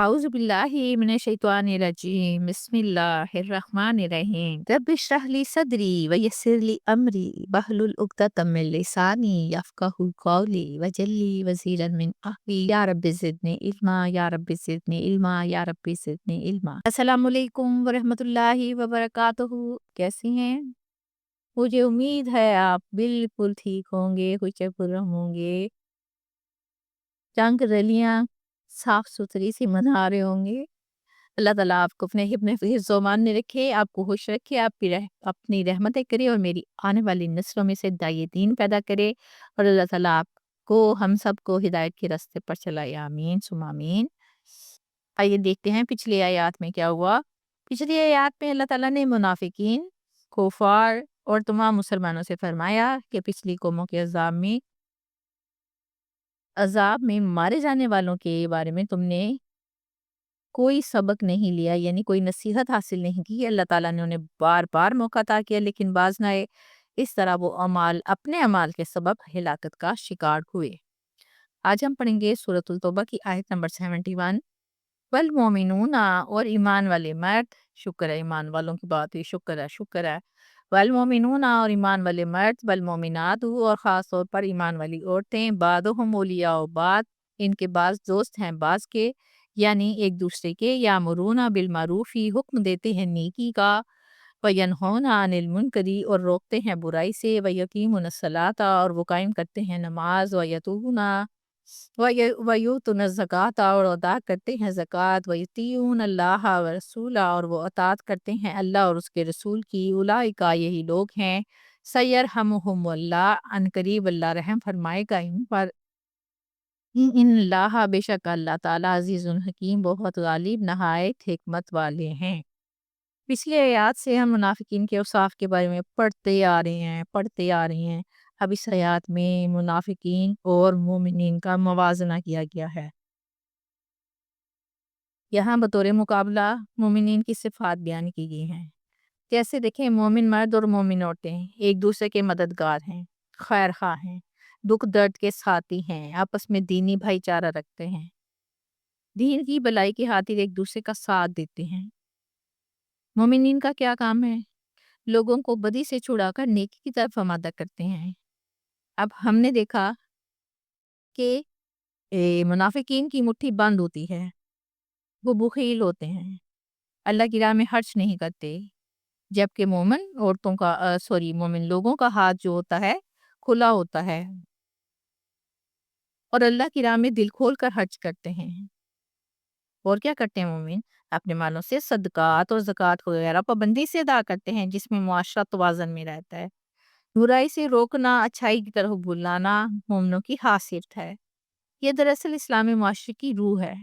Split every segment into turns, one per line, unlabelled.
أعوذ بالله من الشيطان الرجيم بسم الله الرحمن الرحيم رب اشرح لي صدري ويسر لي أمري واحلل عقدة من لساني يفقهوا قولي واجعل لي وزيرا من أهلي يا رب زدني علما يا رب زدني علما يا رب زدنی علما۔ السلام علیکم ورحمۃ اللہ وبرکاتہ۔ کیسی ہیں؟ مجھے امید ہے آپ بالکل ٹھیک ہوں گے، خوش ہوں گے، جنگ ریلیاں صاف ستھری سی منا رہے ہوں گے۔ اللہ تعالیٰ آپ کو اپنے حفظ و امان میں رکھے، آپ کو خوش رکھے، اپنی رحمتیں کرے اور میری آنے والی نسلوں میں سے دائی دین پیدا کرے، اور اللہ تعالیٰ آپ کو ہم سب کو ہدایت کے راستے پر چلائے، آمین ثم آمین۔ آئیے دیکھتے ہیں پچھلی آیات میں کیا ہوا۔ پچھلی آیات میں اللہ تعالیٰ نے منافقین، کفار اور تمام مسلمانوں سے فرمایا کہ پچھلی قوموں کے عذاب میں مارے جانے والوں کے بارے میں تم نے کوئی سبق نہیں لیا، یعنی کوئی نصیحت حاصل نہیں کی۔ اللہ تعالیٰ نے انہیں بار بار موقع عطا کیا لیکن باز نہ آئے، اس طرح وہ اپنے اعمال کے سبب ہلاکت کا شکار ہوئے۔ آج ہم پڑھیں گے سورۃ التوبہ کی آیت نمبر 71۔ والمومنون، اور ایمان والے مرد، شکر ہے ایمان والوں کی بات ہوئی، شکر ہے۔ والمومنون، اور ایمان والے مرد، والمومنات، اور خاص طور پر ایمان والی عورتیں، بعضهم اولیاء بعض، ان کے بعض دوست ہیں بعض کے، یعنی ایک دوسرے کے، یامرون بالمعروف، حکم دیتے ہیں نیکی کا، وینہون عن المنکر، اور روکتے ہیں برائی سے، ویقیمون الصلاۃ، اور وہ قائم کرتے ہیں نماز، ویؤتون الزکوٰۃ، اور ادا کرتے ہیں زکوٰۃ، ویطیعون اللہ ورسولہ، اور وہ اطاعت کرتے ہیں اللہ اور اس کے رسول کی، اولئک، یہی لوگ ہیں، سیرحمہم اللہ، ان قریب اللہ رحم فرمائے گا ان پر، ان اللہ، بے شک اللہ تعالیٰ، عزیز الحکیم، بہت غالب نہایت حکمت والے ہیں۔ پچھلی آیات سے ہم منافقین کے اوصاف کے بارے میں پڑھتے آ رہے ہیں۔ اب اس آیات میں منافقین اور مومنین کا موازنہ کیا گیا ہے۔ یہاں بطور مقابلہ مومنین کی صفات بیان کی گئی ہیں۔ جیسے دیکھیں، مومن مرد اور مومن عورتیں ایک دوسرے کے مددگار ہیں، خیر خواہ ہیں، دکھ درد کے ساتھی ہیں، آپس میں دینی بھائی چارہ رکھتے ہیں، دین کی بلائی کی خاطر ایک دوسرے کا ساتھ دیتے ہیں۔ مومنین کا کیا کام ہے؟ لوگوں کو بدی سے چھڑا کر نیکی کی طرف آمادہ کرتے ہیں۔ اب ہم نے دیکھا کہ منافقین کی مٹھی بند ہوتی ہے، وہ بخیل ہوتے ہیں، اللہ کی راہ میں خرچ نہیں کرتے، جبکہ مومن لوگوں کا ہاتھ جو ہوتا ہے کھلا ہوتا ہے اور اللہ کی راہ میں دل کھول کر خرچ کرتے ہیں۔ اور کیا کرتے ہیں مومن؟ اپنے مالوں سے صدقات اور زکوٰۃ وغیرہ پابندی سے ادا کرتے ہیں، جس میں معاشرہ توازن میں رہتا ہے۔ برائی سے روکنا، اچھائی کی طرف بلانا مومنوں کی خاصیت ہے۔ یہ دراصل اسلامی معاشرے کی روح ہے۔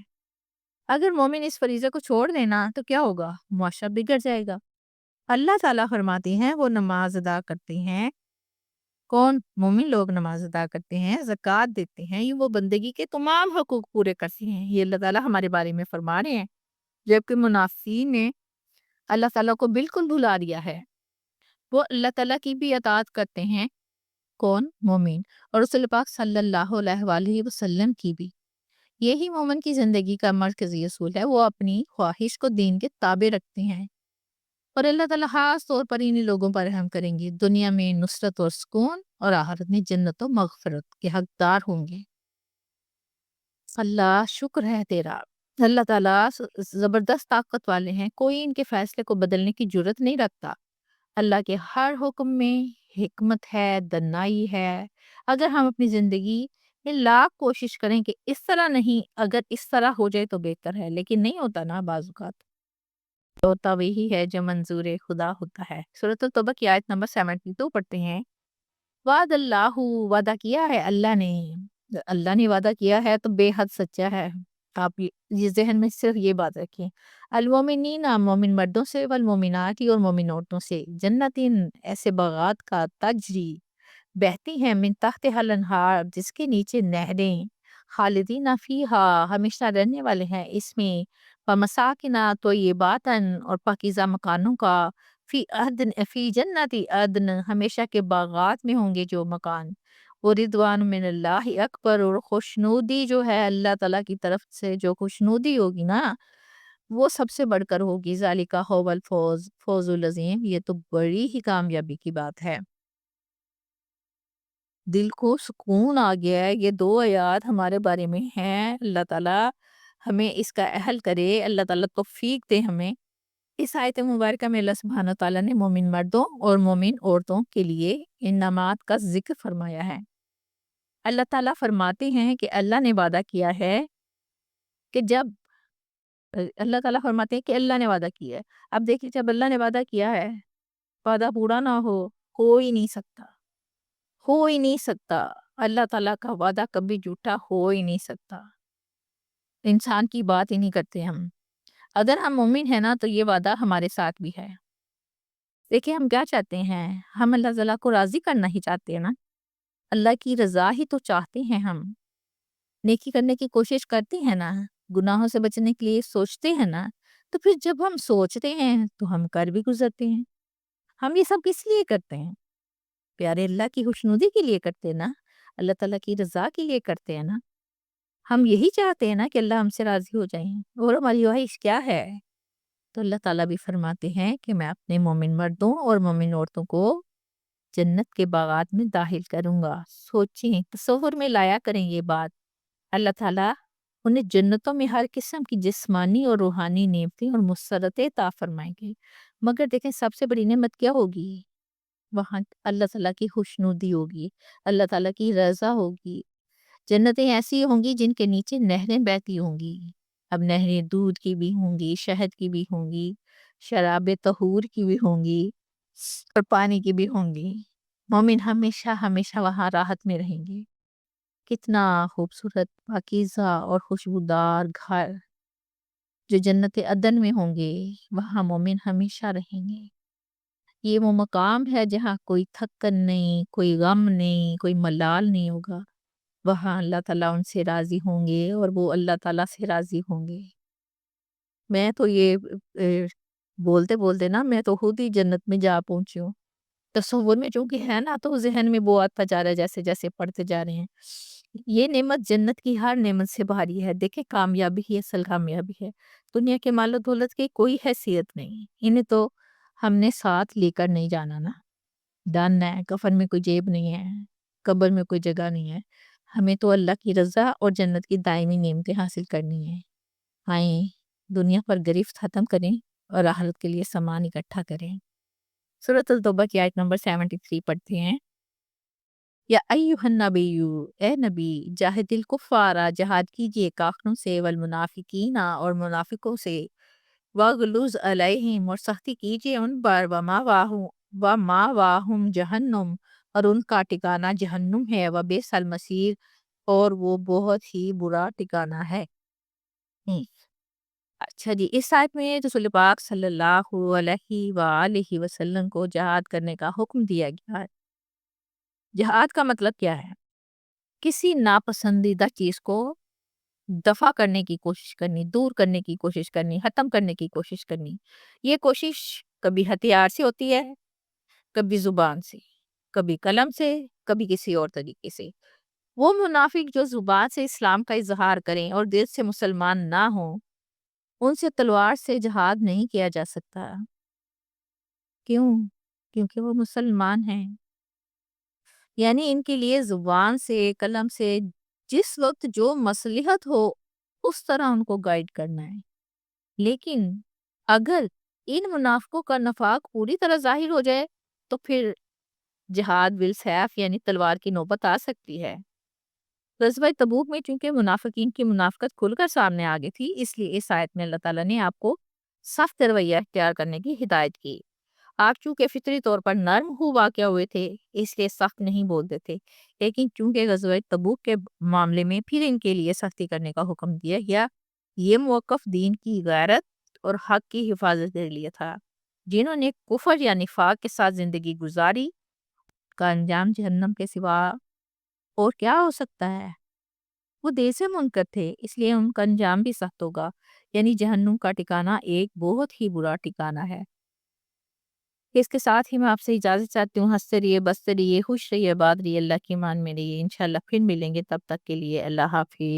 اگر مومن اس فریضے کو چھوڑ دینا تو کیا ہوگا؟ معاشرہ بگڑ جائے گا۔ اللہ تعالیٰ فرماتے ہیں وہ نماز ادا کرتے ہیں۔ کون؟ مومن لوگ نماز ادا کرتے ہیں، زکوٰۃ دیتے ہیں، یہ وہ بندگی کے تمام حقوق پورے کرتے ہیں۔ یہ اللہ تعالیٰ ہمارے بارے میں فرما رہے ہیں، جبکہ منافقین نے اللہ تعالیٰ کو بالکل بھلا دیا ہے۔ وہ اللہ تعالیٰ کی بھی اطاعت کرتے ہیں۔ کون؟ مومن، اور رسول پاک صلی اللہ علیہ وآلہ وسلم کی بھی۔ یہی مومن کی زندگی کا مرکزی اصول ہے، وہ اپنی خواہش کو دین کے تابع رکھتے ہیں، اور اللہ تعالیٰ خاص طور پر انہی لوگوں پر رحم کریں گے، دنیا میں نصرت اور سکون، اور آخرت میں جنت و مغفرت کے حقدار ہوں گے۔ اللہ شکر ہے تیرا۔ اللہ تعالیٰ زبردست طاقت والے ہیں، کوئی ان کے فیصلے کو بدلنے کی جرت نہیں رکھتا۔ اللہ کے ہر حکم میں حکمت ہے، دانائی ہے۔ اگر ہم اپنی زندگی میں لاکھ کوشش کریں کہ اس طرح نہیں، اگر اس طرح ہو جائے تو بہتر ہے، لیکن نہیں ہوتا نا بعض اوقات۔ ہوتا وہی ہے جو منظور خدا ہوتا ہے۔ سورۃ التوبہ کی آیت نمبر 72 پڑھتے ہیں۔ وعد اللہ، وعدہ کیا ہے اللہ نے وعدہ کیا ہے تو بے حد سچا ہے۔ آپ یہ ذہن میں صرف یہ بات رکھیں۔ المومنین، مومن مردوں سے، والمومنات، اور مومن عورتوں سے، جنتین، ایسے باغات کا، تجری، بہتی ہیں، من تحتہا الانہار، جس کے نیچے نہریں، خالدین فیہا، ہمیشہ رہنے والے ہیں اس میں، ومساکن طیبات، اور پاکیزہ مکانوں کا، فی جنت عدن، ہمیشہ کے باغات میں ہوں گے جو مکان، ورضوان من اللہ اکبر، اور خوشنودی جو ہے اللہ تعالیٰ کی طرف سے جو خوشنودی ہوگی نا وہ سب سے بڑھ کر ہوگی۔ ذالک هو الفوز فوز العظیم، یہ تو بڑی ہی کامیابی کی بات ہے۔ دل کو سکون آ گیا ہے، یہ دو آیات ہمارے بارے میں ہیں۔ اللہ تعالیٰ ہمیں اس کا اہل کرے، اللہ تعالیٰ توفیق دے ہمیں۔ اس آیت مبارکہ میں اللہ سبحانہ تعالیٰ نے مومن مردوں اور مومن عورتوں کے لیے انعامات کا ذکر فرمایا ہے۔ اللہ تعالیٰ فرماتے ہیں کہ اللہ نے وعدہ کیا ہے کہ جب اللہ تعالیٰ فرماتے ہیں کہ اللہ نے وعدہ کیا ہے۔ اب دیکھیے جب اللہ نے وعدہ کیا ہے، وعدہ پورا نہ ہو ہی نہیں سکتا، ہو ہی نہیں سکتا۔ اللہ تعالیٰ کا وعدہ کبھی جھوٹا ہو ہی نہیں سکتا۔ انسان کی بات ہی نہیں کرتے ہم۔ اگر ہم مومن ہیں نا تو یہ وعدہ ہمارے ساتھ بھی ہے۔ دیکھیں ہم کیا چاہتے ہیں، ہم اللہ تعالیٰ کو راضی کرنا ہی چاہتے ہیں نا، اللہ کی رضا ہی تو چاہتے ہیں ہم، نیکی کرنے کی کوشش کرتے ہیں نا، گناہوں سے بچنے کے لیے سوچتے ہیں نا، تو پھر جب ہم سوچتے ہیں تو ہم کر بھی گزرتے ہیں۔ ہم یہ سب کس لیے کرتے ہیں؟ پیارے اللہ کی خوشنودی کے لیے کرتے ہیں نا، اللہ تعالیٰ کی رضا کے لیے کرتے ہیں نا۔ ہم یہی چاہتے ہیں نا کہ اللہ ہم سے راضی ہو جائیں، اور ہماری خواہش کیا ہے؟ تو اللہ تعالیٰ بھی فرماتے ہیں کہ میں اپنے مومن مردوں اور مومن عورتوں کو جنت کے باغات میں داخل کروں گا۔ سوچیں، تصور میں لایا کریں یہ بات۔ اللہ تعالیٰ انہیں جنتوں میں ہر قسم کی جسمانی اور روحانی نعمتیں اور مسرتیں عطا فرمائیں گے۔ مگر دیکھیں سب سے بڑی نعمت کیا ہوگی؟ وہاں اللہ تعالیٰ کی خوشنودی ہوگی، اللہ تعالیٰ کی رضا ہوگی۔ جنتیں ایسی ہوں گی جن کے نیچے نہریں بہتی ہوں گی۔ اب نہریں دودھ کی بھی ہوں گی، شہد کی بھی ہوں گی، شراب طہور کی بھی ہوں گی، اور پانی کی بھی ہوں گی۔ مومن ہمیشہ ہمیشہ وہاں راحت میں رہیں گے۔ کتنا خوبصورت، پاکیزہ اور خوشبودار گھر جو جنت عدن میں ہوں گے، وہاں مومن ہمیشہ رہیں گے۔ یہ وہ مقام ہے جہاں کوئی تھکن نہیں، کوئی غم نہیں، کوئی ملال نہیں ہوگا۔ وہاں اللہ تعالیٰ ان سے راضی ہوں گے اور وہ اللہ تعالیٰ سے راضی ہوں گے۔ میں تو یہ بولتے بولتے نا میں تو خود ہی جنت میں جا پہنچی ہوں۔ تصور میں چونکہ ہے نا تو ذہن میں وہ آتا جا رہا ہے جیسے جیسے پڑھتے جا رہے ہیں۔ یہ نعمت جنت کی ہر نعمت سے بھاری ہے۔ دیکھیں کامیابی ہی اصل کامیابی ہے۔ دنیا کے مال و دولت کی کوئی حیثیت نہیں، انہیں تو ہم نے ساتھ لے کر نہیں جانا نا۔ ڈن ہے، کفن میں کوئی جیب نہیں ہے، قبر میں کوئی جگہ نہیں ہے۔ ہمیں تو اللہ کی رضا اور جنت کی دائمی نعمتیں حاصل کرنی ہیں۔ آئیں دنیا پر گرفت ختم کریں اور آخرت کے لیے سامان اکٹھا کریں۔ سورۃ التوبہ کی آیت نمبر 73 پڑھتے ہیں۔ یا ایھا النبی، اے نبی، جاہد الکفار، جہاد کیجئے کافروں سے، والمنافقین اور منافقوں سے، وغلظ علیہم اور سختی کیجئے ان پر، ومأواہم جہنم اور ان کا ٹھکانہ جہنم ہے، وبئس المصیر اور وہ بہت ہی برا ٹھکانہ ہے۔ اچھا جی، اس آیت میں رسول پاک صلی اللہ علیہ وآلہ وسلم کو جہاد کرنے کا حکم دیا گیا ہے۔ جہاد کا مطلب کیا ہے؟ کسی ناپسندیدہ چیز کو دفع کرنے کی کوشش کرنی، دور کرنے کی کوشش کرنی، ختم کرنے کی کوشش کرنی۔ یہ کوشش کبھی ہتھیار سے ہوتی ہے، کبھی زبان سے، کبھی قلم سے، کبھی کسی اور طریقے سے۔ وہ منافق جو زبان سے اسلام کا اظہار کریں اور دل سے مسلمان نہ ہوں، ان سے تلوار سے جہاد نہیں کیا جا سکتا۔ کیوں؟ کیونکہ وہ مسلمان ہیں۔ یعنی ان کے لیے زبان سے، قلم سے جس وقت جو مصلحت ہو اس طرح ان کو گائیڈ کرنا ہے۔ لیکن اگر ان منافقوں کا نفاق پوری طرح ظاہر ہو جائے تو پھر جہاد بالسیف یعنی تلوار کی نوبت آ سکتی ہے۔ غزوہ تبوک میں چونکہ منافقین کی منافقت کھل کر سامنے آ گئی تھی، اس لیے اس آیت میں اللہ تعالیٰ نے آپ کو سخت رویہ اختیار کرنے کی ہدایت کی۔ آپ چونکہ فطری طور پر نرم واقع ہوئے تھے اس لیے سخت نہیں بولتے تھے، لیکن چونکہ غزوہ تبوک کے معاملے میں پھر ان کے لیے سختی کرنے کا حکم دیا گیا۔ یہ موقف دین کی غیرت اور حق کی حفاظت کے لیے تھا۔ جنہوں نے کفر یا نفاق کے ساتھ زندگی گزاری کا انجام جہنم کے سوا اور کیا ہو سکتا ہے؟ وہ دیر سے منکر تھے، اس لیے ان کا انجام بھی سخت ہوگا، یعنی جہنم کا ٹھکانہ ایک بہت ہی برا ٹھکانہ ہے۔ کہ اس کے ساتھ ہی میں آپ سے اجازت چاہتی ہوں۔ ہنستے رہیے، بستے رہیے، خوش رہیے، آباد رہیے، اللہ کی امان میں رہیے۔ انشاءاللہ پھر ملیں گے، تب تک کے لیے اللہ حافظ۔